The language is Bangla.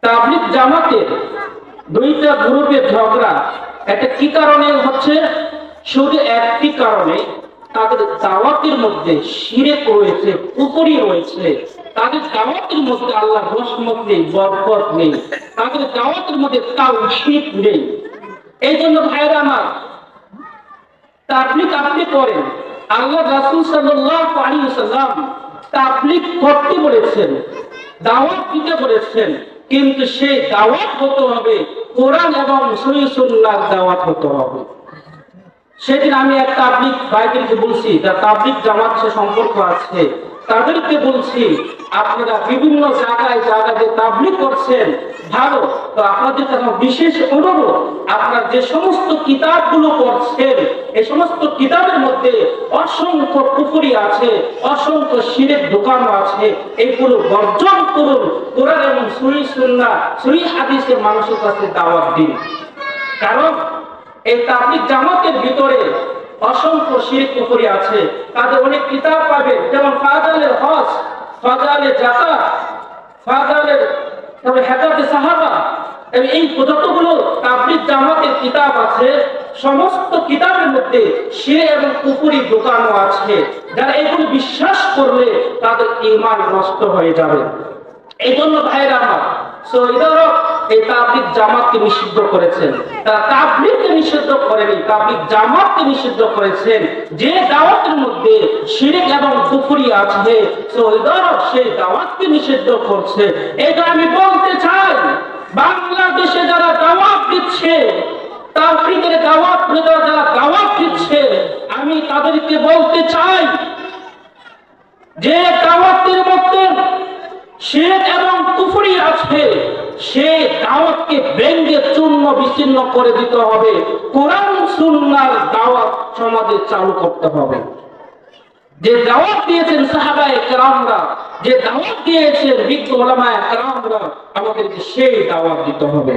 তাবলীগ জামাতের দুইটা গ্রুপের ঝগড়া, এটা কি কারণে হচ্ছে? শুধু একটি কারণে, তাদের দাওয়াতের মধ্যে শিরক রয়েছে, কুফরি রয়েছে। তাদের দাওয়াতের মধ্যে আল্লাহর রহমত নেই, বরকত নেই, তাদের দাওয়াতের মধ্যে তাওহীদ নেই। এই জন্য ভাইরা আমার, তাবলীগ আপনি করেন, আল্লাহ রাসূল সাল্লাল্লাহু আলাইহি ওয়াসাল্লাম তাবলীগ করতে বলেছেন, দাওয়াত দিতে বলেছেন, কিন্তু সেই দাওয়াত হতে হবে কোরআন এবং সহিহ সুন্নাহর দাওয়াত হতে হবে। সেদিন আমি এক তাবলীগ ভাইদেরকে বলছি, যারা তাবলীগ জামাত সে সম্পর্ক আছে, তাদেরকে বলছি, আপনারা বিভিন্ন জায়গায় যে তাবলীগ করছেন ভালো, তো আপনাদের কাছে বিশেষ অনুরোধ, আপনারা যে সমস্ত কিতাবগুলো পড়ছেন, এই সমস্ত কিতাবের মধ্যে অসংখ্য কুফরি আছে, অসংখ্য শিরক ঢোকানো আছে, এইগুলো বর্জন করুন, কোরআন এবং সহিহ সুন্নাহ সহিহ হাদিসের মানুষের কাছে দাওয়াত দিন। কারণ এই তাবলীগ জামাতের ভিতরে অসংখ্য শিরক কুফরি আছে। তাদের অনেক কিতাব পাবেন, যেমন ফাজাইলের হজ, ফাজাইলে যাকাত, ফাজাইলের হেদায়েতে সাহাবা, এই যতগুলো তাবলীগ জামাতের কিতাব আছে, সমস্ত কিতাবের মধ্যে শিরক এবং কুফরি ঢোকানো আছে। যারা এগুলো বিশ্বাস করলে তাদের ঈমান নষ্ট হয়ে যাবে। এই জন্য ভাইরা আমার, সৌদিরা এই তাবলীগ জামাতকে নিষিদ্ধ করেছেন। তারা তাবলীগকে নিষিদ্ধ করেনি, তাবলীগ জামাতকে নিষিদ্ধ করেছেন। যে দাওয়াতের মধ্যে শিরক এবং কুফরি আছে, সৌদিরা সেই দাওয়াতকে নিষিদ্ধ করছে। এটা আমি বলতে চাই, বাংলাদেশে যারা দাওয়াত দিচ্ছে, তাওহীদের দাওয়াত যারা দাওয়াত দিচ্ছে, আমি তাদেরকে বলতে চাই, যে দাওয়াতের মধ্যে শিরক এবং কুফরি আছে, সেই দাওয়াতকে ভেঙে চূর্ণ বিচ্ছিন্ন করে দিতে হবে। কোরআন সুন্নাহর দাওয়াত সমাজে চালু করতে হবে। যে দাওয়াত দিয়েছেন সাহাবায়ে কেরামরা, যে দাওয়াত দিয়েছেন বিজ্ঞ উলামায়ে কেরামরা, আমাদেরকে সেই দাওয়াত দিতে হবে।